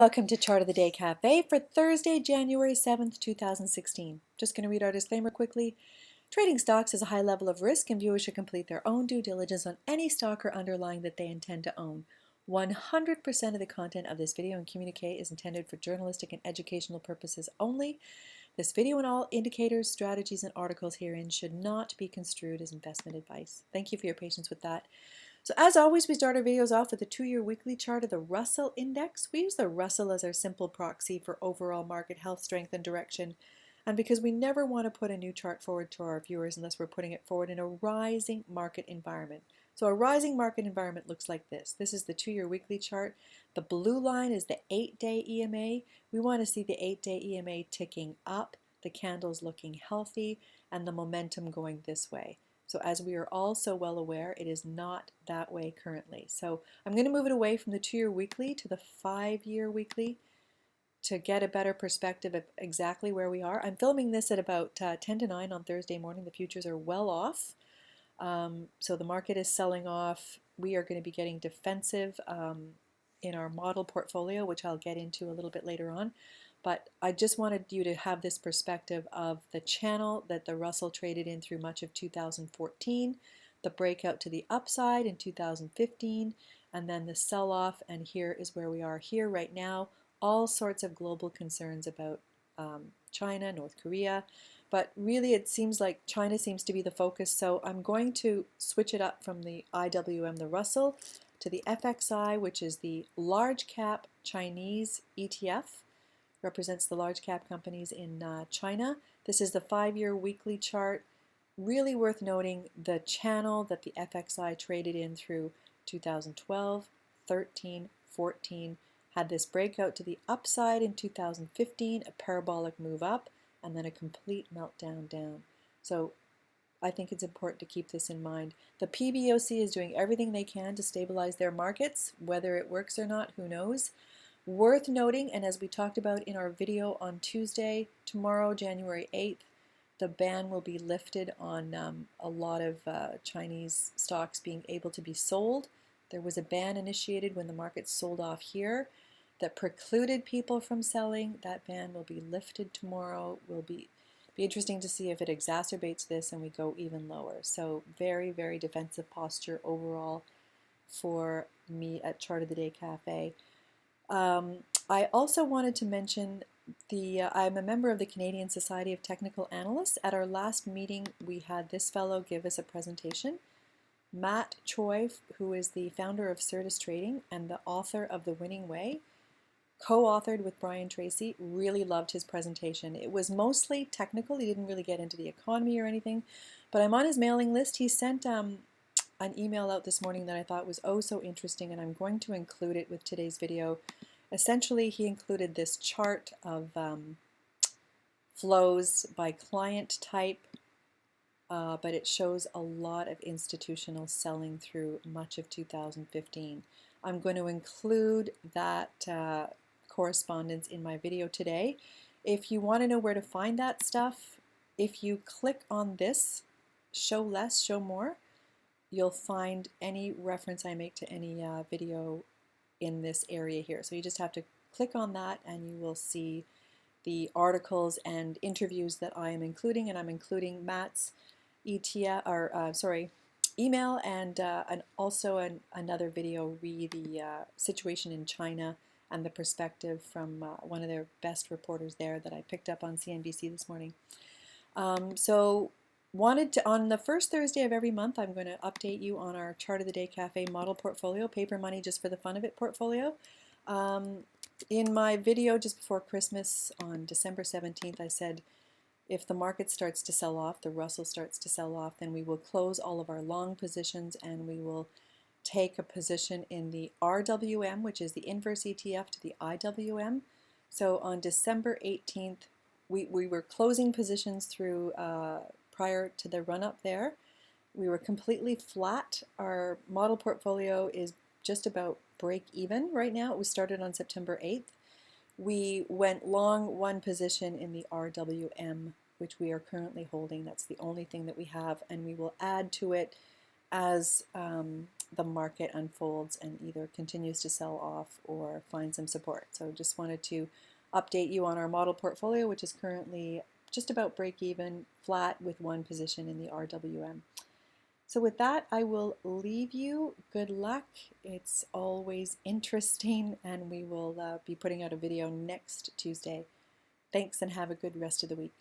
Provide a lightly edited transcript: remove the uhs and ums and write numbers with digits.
Welcome to Chart of the Day Cafe for Thursday, January 7th, 2016. Just going to read our disclaimer quickly. Trading stocks is a high level of risk and viewers should complete their own due diligence on any stock or underlying that they intend to own. 100% of the content of this video and communique is intended for journalistic and educational purposes only. This video and all indicators, strategies, and articles herein should not be construed as investment advice. Thank you for your patience with that. So as always, we start our videos off with a 2-year weekly chart of the Russell Index. We use the Russell as our simple proxy for overall market health, strength, and direction. And because we never want to put a new chart forward to our viewers unless we're putting it forward in a rising market environment. So a rising market environment looks like this. This is the 2-year weekly chart. The blue line is the 8-day EMA. We want to see the 8-day EMA ticking up, the candles looking healthy, and the momentum going this way. So as we are all so well aware, it is not that way currently. So I'm going to move it away from the 2-year weekly to the 5-year weekly to get a better perspective of exactly where we are. I'm filming this at about 10 to 9 on Thursday morning. The futures are well off. So the market is selling off. We are going to be getting defensive in our model portfolio, which I'll get into a little bit later on. But I just wanted you to have this perspective of the channel that the Russell traded in through much of 2014, the breakout to the upside in 2015, and then the sell-off, and here is where we are here right now. All sorts of global concerns about China, North Korea, but really it seems like China seems to be the focus, so I'm going to switch it up from the IWM, the Russell, to the FXI, which is the large cap Chinese ETF. Represents the large cap companies in China. This is the 5-year weekly chart. Really worth noting the channel that the FXI traded in through 2012, 13, 14, had this breakout to the upside in 2015, a parabolic move up, and then a complete meltdown down. So I think it's important to keep this in mind. The PBOC is doing everything they can to stabilize their markets. Whether it works or not, who knows? Worth noting, and as we talked about in our video on Tuesday, tomorrow, January 8th, the ban will be lifted on a lot of Chinese stocks being able to be sold. There was a ban initiated when the market sold off here that precluded people from selling. That ban will be lifted tomorrow. Will be interesting to see if it exacerbates this and we go even lower. So very, very defensive posture overall for me at Chart of the Day Cafe. I also wanted to mention I'm a member of the Canadian Society of Technical Analysts. At our last meeting, we had this fellow give us a presentation. Matt Choi, who is the founder of Certus Trading and the author of The Winning Way, co-authored with Brian Tracy, really loved his presentation. It was mostly technical. He didn't really get into the economy or anything, but I'm on his mailing list. He sent an email out this morning that I thought was oh so interesting, and I'm going to include it with today's video. Essentially, he included this chart of flows by client type, but it shows a lot of institutional selling through much of 2015. I'm going to include that correspondence in my video today. If you want to know where to find that stuff, if you click on this, show less, show more, you'll find any reference I make to any video in this area here. So you just have to click on that and you will see the articles and interviews that I am including, and I'm including Matt's email and also another video, the situation in China and the perspective from one of their best reporters there that I picked up on CNBC this morning. On the first Thursday of every month, I'm going to update you on our Chart of the Day Cafe model portfolio, paper money just for the fun of it portfolio. In my video just before Christmas on December 17th, I said if the market starts to sell off, the Russell starts to sell off, then we will close all of our long positions and we will take a position in the RWM, which is the inverse ETF to the IWM. So on December 18th, we were closing positions through prior to the run-up there. We were completely flat. Our model portfolio is just about break even right now. It was started on September 8th. We went long one position in the RWM, which we are currently holding. That's the only thing that we have, and we will add to it as the market unfolds and either continues to sell off or find some support. So just wanted to update you on our model portfolio, which is currently just about break even, flat with one position in the RWM. So with that, I will leave you. Good luck. It's always interesting, and we will be putting out a video next Tuesday. Thanks, and have a good rest of the week.